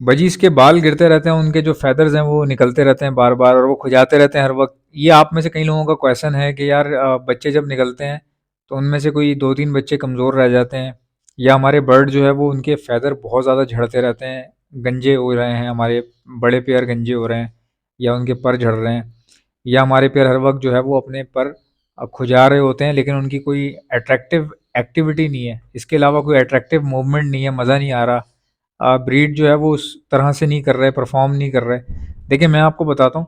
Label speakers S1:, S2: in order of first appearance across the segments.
S1: Budgies के बाल गिरते रहते हैं, उनके जो फेदर्स हैं वो निकलते रहते हैं बार बार, और वो खुजाते रहते हैं हर वक्त। ये आप में से कई लोगों का क्वेश्चन है कि यार बच्चे जब निकलते हैं तो उनमें से कोई दो तीन बच्चे कमज़ोर रह जाते हैं, या हमारे बर्ड जो है वो उनके फेदर बहुत ज़्यादा झड़ते रहते हैं, गंजे हो रहे हैं हमारे बड़े पेयर, गंजे हो रहे हैं, या उनके पर झड़ रहे हैं, या हमारे पेयर हर वक्त जो है वो अपने पर खुजा रहे होते हैं, लेकिन उनकी कोई अट्रैक्टिव एक्टिविटी नहीं है, इसके अलावा कोई अट्रैक्टिव मूवमेंट नहीं है, मज़ा नहीं आ रहा, ब्रीड जो है वो उस तरह से नहीं कर रहे, परफॉर्म नहीं कर रहे। देखिए मैं आपको बताता हूँ,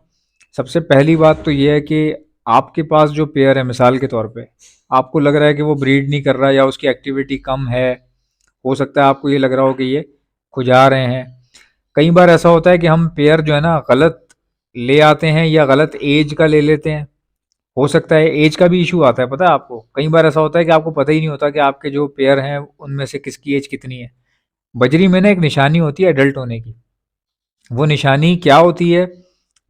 S1: सबसे पहली बात तो ये है कि आपके पास जो पेयर है, मिसाल के तौर पे आपको लग रहा है कि वो ब्रीड नहीं कर रहा या उसकी एक्टिविटी कम है, हो सकता है आपको ये लग रहा हो कि ये खुजा रहे हैं। कई बार ऐसा होता है कि हम पेयर जो है ना गलत ले आते हैं या गलत एज का ले लेते हैं, हो सकता है एज का भी इशू आता है, पता है आपको, कई बार ऐसा होता है कि आपको पता ही नहीं होता कि आपके जो पेयर हैं उनमें से किसकी एज कितनी है। बजरी में ना एक निशानी होती है एडल्ट होने की, वो निशानी क्या होती है?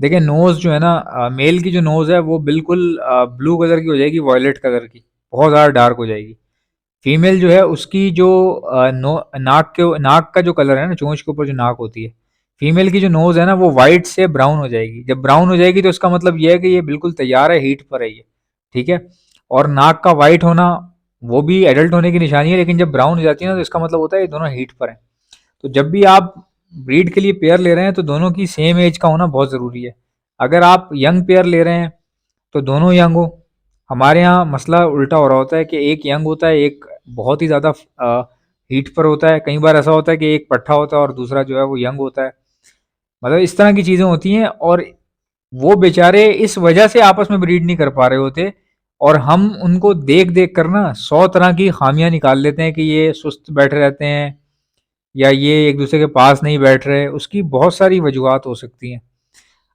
S1: देखिए नोज़ जो है ना, मेल की जो नोज़ है वो बिल्कुल ब्लू कलर की हो जाएगी, वॉयलेट कलर की, बहुत ज़्यादा डार्क हो जाएगी। फीमेल जो है उसकी जो नाक का जो कलर है ना, चोंच के ऊपर जो नाक होती है, फीमेल की जो नोज़ है ना वो वाइट से ब्राउन हो जाएगी। जब ब्राउन हो जाएगी तो इसका मतलब ये है कि ये बिल्कुल तैयार है, हीट पर है ये, ठीक है। और नाक का वाइट होना वो भी एडल्ट होने की निशानी है, लेकिन जब ब्राउन हो जाती है ना तो इसका मतलब होता है ये दोनों हीट पर हैं। तो जब भी आप ब्रीड के लिए पेयर ले रहे हैं तो दोनों की सेम एज का होना बहुत ज़रूरी है। अगर आप यंग पेयर ले रहे हैं तो दोनों यंग हो। हमारे यहाँ मसला उल्टा हो रहा होता है कि एक यंग होता है, एक बहुत ही ज़्यादा हीट पर होता है। कई बार ऐसा होता है कि एक पट्ठा होता है और दूसरा जो है वो यंग होता है। मतलब इस तरह की चीज़ें होती हैं, और वो बेचारे इस वजह से आपस में ब्रीड नहीं कर पा रहे होते, और हम उनको देख देख कर ना 100 तरह की खामियां निकाल लेते हैं कि ये सुस्त बैठे रहते हैं, या ये एक दूसरे के पास नहीं बैठ रहे। उसकी बहुत सारी वजूहत हो सकती हैं।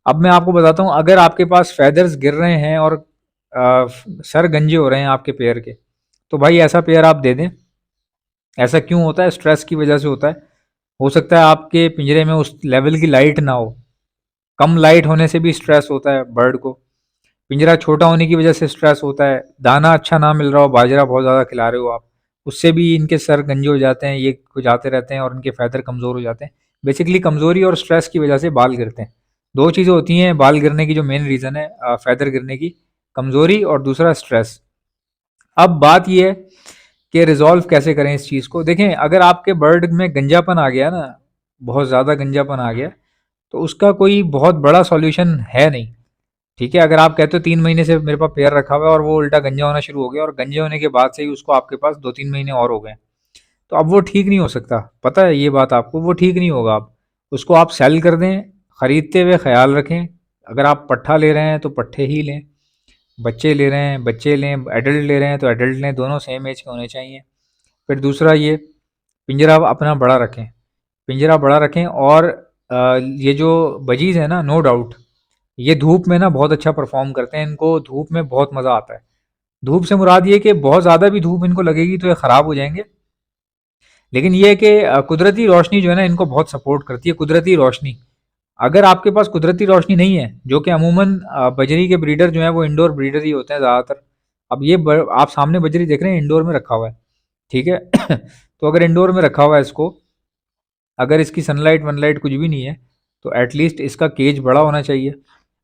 S1: अब मैं आपको बताता हूँ, अगर आपके पास फेदर्स गिर रहे हैं और सर गंजे हो रहे हैं आपके पेयर के, तो भाई ऐसा पेयर आप दे दें। ऐसा क्यों होता है? स्ट्रेस की वजह से होता है। हो सकता है आपके पिंजरे में उस लेवल की लाइट ना हो, कम लाइट होने से भी स्ट्रेस होता है बर्ड को, पिंजरा छोटा होने की वजह से स्ट्रेस होता है, दाना अच्छा ना मिल रहा हो, बाजरा बहुत ज़्यादा खिला रहे हो आप, उससे भी इनके सर गंजे हो जाते हैं, ये खुजाते रहते हैं और इनके फैदर कमज़ोर हो जाते हैं। बेसिकली कमज़ोरी और स्ट्रेस की वजह से बाल गिरते हैं। दो चीज़ें होती हैं बाल गिरने की जो मेन रीज़न है फैदर गिरने की, कमज़ोरी और दूसरा स्ट्रेस। अब बात ये है कि रिजॉल्व कैसे करें इस चीज़ को। देखें, अगर आपके बर्ड में गंजापन आ गया ना, बहुत ज़्यादा गंजापन आ गया, तो उसका कोई बहुत बड़ा सॉल्यूशन है नहीं, ठीक है। अगर आप कहते हो 3 महीने से मेरे पास पेयर रखा हुआ है और वो उल्टा गंजा होना शुरू हो गया, और गंजे होने के बाद से ही उसको आपके पास 2-3 महीने और हो गए, तो अब वो ठीक नहीं हो सकता, पता है ये बात आपको, वो ठीक नहीं होगा। आप उसको आप सेल कर दें, खरीदते हुए ख्याल रखें। अगर आप पट्ठा ले रहे हैं तो पट्ठे ही लें, बच्चे ले रहे हैं बच्चे लें, एडल्ट ले रहे हैं तो एडल्ट लें, दोनों सेम एज के होने चाहिए। फिर दूसरा ये, पिंजरा अपना बड़ा रखें, पिंजरा बड़ा रखें। और ये जो बजीज है ना, नो डाउट ये धूप में ना बहुत अच्छा परफॉर्म करते हैं, इनको धूप में बहुत मज़ा आता है। धूप से मुराद ये कि बहुत ज़्यादा भी धूप इनको लगेगी तो ये ख़राब हो जाएंगे, लेकिन ये है कि कुदरती रोशनी जो है ना इनको बहुत सपोर्ट करती है, कुदरती रोशनी। अगर आपके पास कुदरती रोशनी नहीं है, जो कि अमूमन बजरी के ब्रीडर जो हैं वो इंडोर ब्रीडर ही होते हैं ज़्यादातर। अब ये आप सामने बजरी देख रहे हैं, इंडोर में रखा हुआ है, ठीक है। तो अगर इंडोर में रखा हुआ है इसको, अगर इसकी सनलाइट वनलाइट कुछ भी नहीं है, तो एटलीस्ट इसका केज बड़ा होना चाहिए।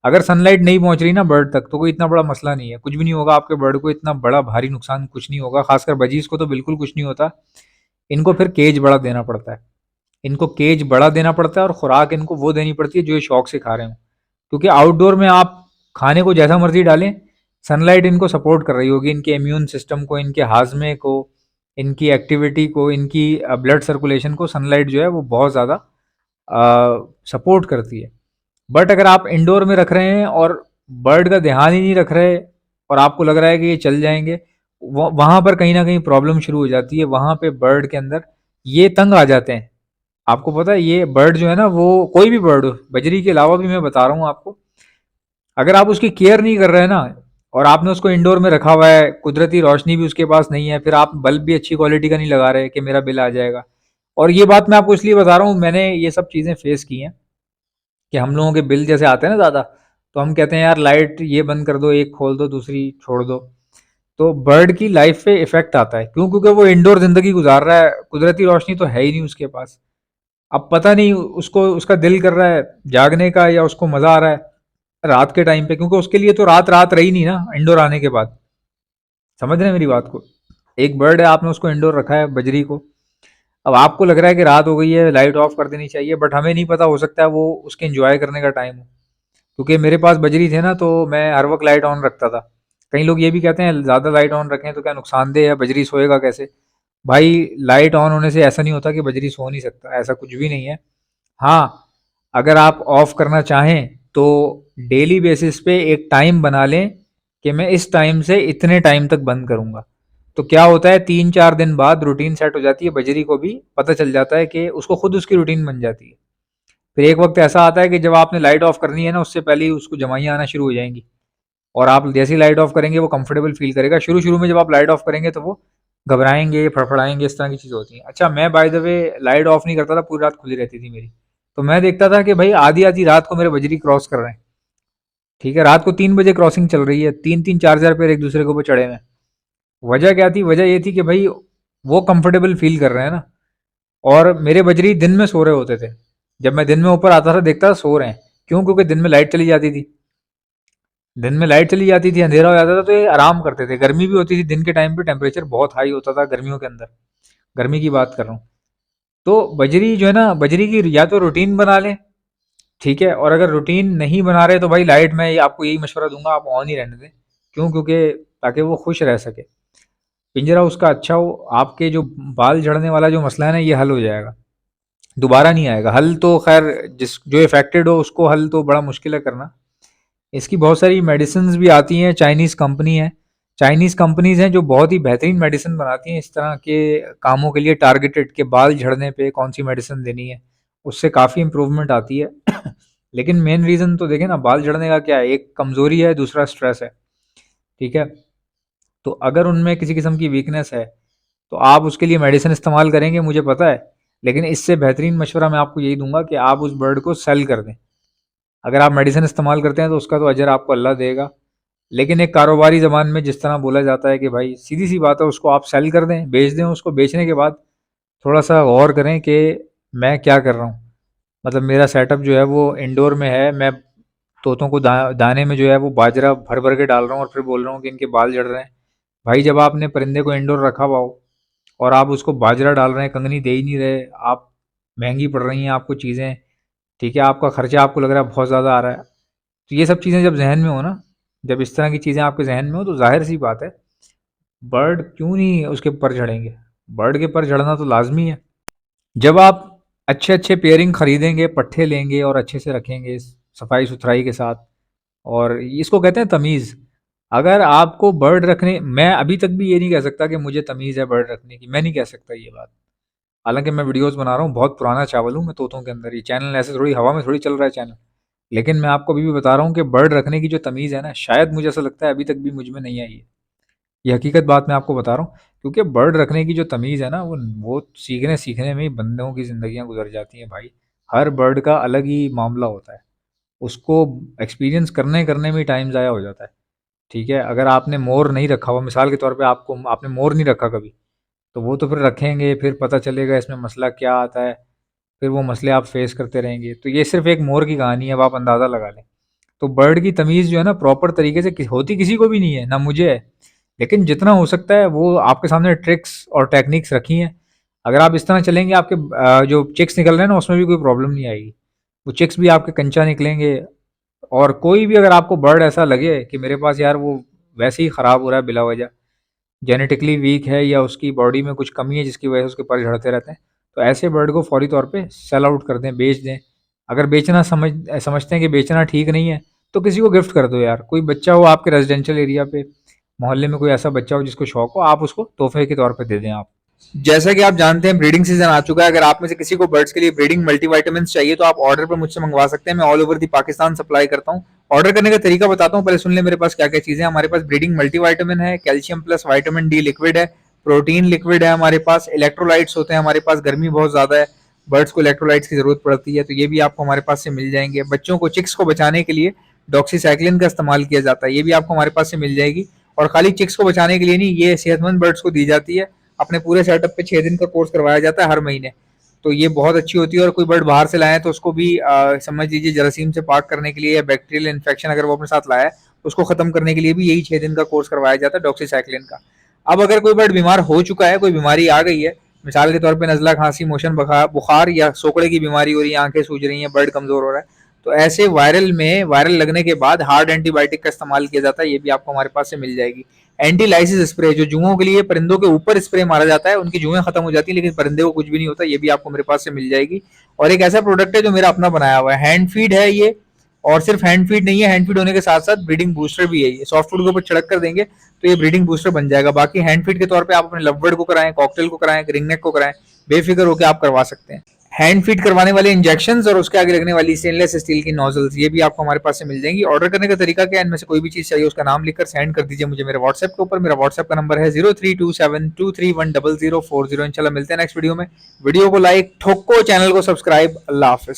S1: अगर सनलाइट नहीं पहुंच रही ना बर्ड तक, तो कोई इतना बड़ा मसला नहीं है, कुछ भी नहीं होगा आपके बर्ड को, इतना बड़ा भारी नुकसान कुछ नहीं होगा, खासकर बजीज को तो बिल्कुल कुछ नहीं होता। इनको फिर केज बड़ा देना पड़ता है, इनको केज बड़ा देना पड़ता है, और खुराक इनको वो देनी पड़ती है जो ये शौक से खा रहे हो, क्योंकि आउटडोर में आप खाने को जैसा मर्जी डालें, सनलाइट इनको सपोर्ट कर रही होगी, इनके इम्यून सिस्टम को, इनके हाजमे को, इनकी एक्टिविटी को, इनकी ब्लड सर्कुलेशन को सनलाइट जो है वो बहुत ज़्यादा सपोर्ट करती है। बट अगर आप इंडोर में रख रहे हैं और बर्ड का ध्यान ही नहीं रख रहे, और आपको लग रहा है कि ये चल जाएंगे, वहाँ पर कहीं ना कहीं प्रॉब्लम शुरू हो जाती है। वहाँ पे बर्ड के अंदर ये तंग आ जाते हैं। आपको पता है ये बर्ड जो है ना, वो कोई भी बर्ड हो, बजरी के अलावा भी मैं बता रहा हूँ आपको, अगर आप उसकी केयर नहीं कर रहे हैं ना, और आपने उसको इंडोर में रखा हुआ है, कुदरती रोशनी भी उसके पास नहीं है, फिर आप बल्ब भी अच्छी क्वालिटी का नहीं लगा रहे कि मेरा बिल आ जाएगा। और ये बात मैं आपको इसलिए बता रहा हूँ, मैंने ये सब चीज़ें फेस की हैं कि हम लोगों के बिल जैसे आते हैं ना ज़्यादा, तो हम कहते हैं यार लाइट ये बंद कर दो, एक खोल दो दूसरी छोड़ दो। तो बर्ड की लाइफ पे इफेक्ट आता है, क्यों? क्योंकि वो इंडोर ज़िंदगी गुजार रहा है, कुदरती रोशनी तो है ही नहीं उसके पास। अब पता नहीं उसको उसका दिल कर रहा है जागने का या उसको मजा आ रहा है रात के टाइम पे, क्योंकि उसके लिए तो रात रात रही नहीं ना इंडोर आने के बाद। समझ रहे हैं मेरी बात को? एक बर्ड है, आपने उसको इंडोर रखा है बजरी को। अब आपको लग रहा है कि रात हो गई है, लाइट ऑफ कर देनी चाहिए, बट हमें नहीं पता, हो सकता है वो उसके एंजॉय करने का टाइम हो। क्योंकि मेरे पास बजरी थे ना, तो मैं हर वक्त लाइट ऑन रखता था। कई लोग ये भी कहते हैं ज़्यादा लाइट ऑन रखें तो क्या नुकसानदेह है, बजरी सोएगा कैसे? भाई, लाइट ऑन होने से ऐसा नहीं होता कि बजरी सो नहीं सकता, ऐसा कुछ भी नहीं है। हाँ, अगर आप ऑफ करना चाहें तो डेली बेसिस पे एक टाइम बना लें कि मैं इस टाइम से इतने टाइम तक बंद करूंगा। तो क्या होता है, 3-4 दिन बाद रूटीन सेट हो जाती है, बजरी को भी पता चल जाता है कि उसको खुद उसकी रूटीन बन जाती है। फिर एक वक्त ऐसा आता है कि जब आपने लाइट ऑफ करनी है ना, उससे पहले ही उसको जमाइयाँ आना शुरू हो जाएंगी। और आप जैसे ही लाइट ऑफ करेंगे वो कंफर्टेबल फील करेगा। शुरू शुरू में जब आप लाइट ऑफ करेंगे तो वो घबराएंगे, फड़फड़ाएंगे, इस तरह की चीज़ होती हैं। अच्छा, मैं by the way light of नहीं करता था, पूरी रात खुली रहती थी मेरी। तो मैं देखता था कि भाई आधी आधी रात को मेरे बजरी क्रॉस कर रहे हैं। ठीक है, रात को 3 बजे क्रॉसिंग चल रही है, तीन तीन चार चार पैर एक दूसरे के ऊपर चढ़े हुए हैं। वजह क्या थी? वजह ये थी कि भाई वो कंफर्टेबल फील कर रहे हैं ना। और मेरे बजरी दिन में सो रहे होते थे। जब मैं दिन में ऊपर आता था देखता था सो रहे हैं। क्यों? क्योंकि दिन में लाइट चली जाती थी। दिन में लाइट चली जाती थी, अंधेरा हो जाता था, तो ये आराम करते थे। गर्मी भी होती थी दिन के टाइम पे, टेम्परेचर बहुत हाई होता था गर्मियों के अंदर। गर्मी की बात कर रहा हूँ। तो बजरी जो है ना, बजरी की या तो रूटीन बना लें, ठीक है। और अगर रूटीन नहीं बना रहे तो भाई लाइट में आपको यही मशवरा दूंगा, आप ऑन ही रहने दें। क्यों? क्योंकि ताकि वो खुश रह सके, पिंजरा उसका अच्छा हो। आपके जो बाल झड़ने वाला जो मसला है ना, ये हल हो जाएगा, दोबारा नहीं आएगा। हल तो खैर जिस जो इफेक्टेड हो उसको हल तो बड़ा मुश्किल है करना। इसकी बहुत सारी मेडिसिन भी आती हैं, चाइनीज़ कंपनी है। चाइनीज़ कंपनीज हैं जो बहुत ही बेहतरीन मेडिसिन बनाती हैं इस तरह के कामों के लिए, टारगेटेड के बाल झड़ने पे कौन सी मेडिसिन देनी है, उससे काफ़ी इंप्रूवमेंट आती है। लेकिन मेन रीज़न तो देखें ना, बाल झड़ने का क्या है? एक कमज़ोरी है, दूसरा स्ट्रेस है। ठीक है, तो अगर उनमें किसी किस्म की वीकनेस है तो आप उसके लिए मेडिसिन इस्तेमाल करेंगे, मुझे पता है। लेकिन इससे बेहतरीन मशवरा मैं आपको यही दूंगा कि आप उस बर्ड को सेल कर दें। अगर आप मेडिसिन इस्तेमाल करते हैं तो उसका तो अजर आपको अल्लाह देगा। लेकिन एक कारोबारी ज़बान में जिस तरह बोला जाता है कि भाई सीधी सी बात है, उसको आप सेल कर दें, बेच दें। उसको बेचने के बाद थोड़ा सा गौर करें कि मैं क्या कर रहा हूँ। मतलब मेरा सेटअप जो है वो इंडोर में है, मैं तोतों को दाने में जो है वो बाजरा भर भर के डाल रहा हूँ और फिर बोल रहा हूँ कि इनके बाल जड़ रहे हैं। भाई, जब आपने परिंदे को इंडोर रखा हुआ हो और आप उसको बाजरा डाल रहे हैं, कंगनी दे ही नहीं रहे आप, महंगी पड़ रही हैं आपको चीज़ें, ठीक है, आपका खर्चा आपको लग रहा है बहुत ज़्यादा आ रहा है। तो ये सब चीज़ें जब जहन में हो ना, जब इस तरह की चीज़ें आपके जहन में हो, तो जाहिर सी बात है बर्ड क्यों नहीं उसके पर चढ़ेंगे। बर्ड के पर चढ़ना तो लाजमी है। जब आप अच्छे अच्छे पेयरिंग खरीदेंगे, पट्ठे लेंगे और अच्छे से रखेंगे सफाई सुथराई के साथ, और इसको कहते हैं तमीज़। अगर आपको बर्ड रखने, मैं अभी तक भी ये नहीं कह सकता कि मुझे तमीज़ है बर्ड रखने की, मैं नहीं कह सकता ये बात। हालांकि मैं वीडियोस बना रहा हूँ, बहुत पुराना चावल हूँ मैं तोतों के अंदर, ये चैनल ऐसे थोड़ी हवा में थोड़ी चल रहा है चैनल। लेकिन मैं आपको अभी भी बता रहा हूँ कि बर्ड रखने की जो तमीज़ है ना, शायद मुझे ऐसा लगता है अभी तक भी मुझ में नहीं आई है। ये हकीकत बात मैं आपको बता रहा हूँ। क्योंकि बर्ड रखने की जो तमीज़ है ना, वो सीखने सीखने में ही बंदों की ज़िंदगियाँ गुजर जाती हैं भाई। हर बर्ड का अलग ही मामला होता है, उसको एक्सपीरियंस करने करने में ही टाइम ज़ाया हो जाता है। ठीक है, अगर आपने मोर नहीं रखा हुआ, मिसाल के तौर पे आपको आपने मोर नहीं रखा कभी, तो वो तो फिर रखेंगे, फिर पता चलेगा इसमें मसला क्या आता है, फिर वो मसले आप फेस करते रहेंगे। तो ये सिर्फ एक मोर की कहानी है, अब आप अंदाज़ा लगा लें। तो बर्ड की तमीज़ जो है ना, प्रॉपर तरीके से होती किसी को भी नहीं है, ना मुझे है। लेकिन जितना हो सकता है वो आपके सामने ट्रिक्स और टेक्निक्स रखी हैं। अगर आप इस तरह चलेंगे, आपके जो चिक्स निकल रहे हैं ना, उसमें भी कोई प्रॉब्लम नहीं आएगी। वो चिक्स भी आपके कंचा निकलेंगे। और कोई भी अगर आपको बर्ड ऐसा लगे कि मेरे पास यार वो वैसे ही ख़राब हो रहा है बिला वजह, जेनेटिकली वीक है या उसकी बॉडी में कुछ कमी है जिसकी वजह से उसके पर झड़ते रहते हैं, तो ऐसे बर्ड को फौरी तौर पे सेल आउट कर दें, बेच दें। अगर बेचना समझते हैं कि बेचना ठीक नहीं है, तो किसी को गिफ्ट कर दो यार। कोई बच्चा हो आपके रेजिडेंशियल एरिया पे, मोहल्ले में कोई ऐसा बच्चा हो जिसको शौक हो, आप उसको तोहफे के तौर पे दे दें आप। जैसा कि आप जानते हैं ब्रीडिंग सीजन आ चुका है। अगर आप में से किसी को बर्ड्स के लिए ब्रीडिंग मल्टीविटामिन चाहिए तो आप ऑर्डर पर मुझसे मंगवा सकते हैं। मैं all over the Pakistan supply करता हूँ। ऑर्डर करने का तरीका बताता हूँ, पहले सुन ले मेरे पास क्या क्या चीजें हैं। हमारे पास ब्रीडिंग मल्टीविटामिन है, calcium plus vitamin D liquid है, प्रोटीन लिक्विड है, हमारे पास इलेक्ट्रोलाइट्स होते हैं। हमारे पास गर्मी बहुत ज्यादा है, बर्ड्स को इलेक्ट्रोलाइट्स की जरूरत पड़ती है, तो ये भी आपको हमारे पास से मिल जाएंगे। बच्चों को, चिक्स को बचाने के लिए डॉक्सीसाइक्लिन का इस्तेमाल किया जाता है, ये भी आपको हमारे पास से मिल जाएगी। और खाली चिक्स को बचाने के लिए नहीं, ये सेहतमंद बर्ड्स को दी जाती है। अपने पूरे सेटअप पे 6 दिन का कोर्स करवाया जाता है हर महीने। तो ये बहुत अच्छी होती है। और कोई बर्ड बाहर से लाए तो उसको भी समझ लीजिए जरासीम से पाक करने के लिए या बैक्टीरियल इन्फेक्शन अगर वो अपने साथ लाया है उसको खत्म करने के लिए भी यही 6 दिन का कोर्स करवाया जाता है डॉक्सीसाइक्लिन का। अब अगर कोई बर्ड बीमार हो चुका है, कोई बीमारी आ गई है, मिसाल के तौर पे नज़ला, खांसी, मोशन बुखार या सोकड़े की बीमारी हो रही है, आंखें सूज रही हैं, बर्ड कमजोर हो रहा है, तो ऐसे वायरल लगने के बाद हार्ड एंटीबायोटिक का इस्तेमाल किया जाता है। ये भी आपको हमारे पास से मिल जाएगी। एंटी लाइसिस स्प्रे, जो जुओं के लिए परिंदों के ऊपर स्प्रे मारा जाता है, उनकी जुएं खत्म हो जाती है लेकिन परिंदे को कुछ भी नहीं होता, ये भी आपको मेरे पास से मिल जाएगी। और एक ऐसा प्रोडक्ट है जो मेरा अपना बनाया हुआ है, हैंड फीड है ये। और सिर्फ हैंड फीड नहीं है, हैंड फीड होने के साथ साथ ब्रीडिंग बूस्टर भी है। ये सॉफ्ट फूड के ऊपर छिड़क कर देंगे तो ये ब्रीडिंग बूस्टर बन जाएगा। बाकी हैंड फीड के तौर पे आप अपने लवबर्ड को कराएं, कॉकटेल को कराएं, रिंगनेक को कराएं, बेफिक्र होकर आप करवा सकते हैं। हैंड फीड करवाने वाले इंजेक्शंस और उसके आगे लगने वाली स्टेनलेस स्टील की नोजल्स, ये भी आपको हमारे पास से मिल जाएंगी। ऑर्डर करने का तरीका क्या है, इनमें से कोई भी चीज चाहिए उसका नाम लिखकर सेंड कर दीजिए मुझे मेरे व्हाट्सएप के ऊपर। मेरा व्हाट्सएप का नंबर है 032723100040। इंशाल्लाह मिलते हैं नेक्स्ट वीडियो में। वीडियो को लाइक ठोको, चैनल को सब्सक्राइब। अल्लाह हाफिज।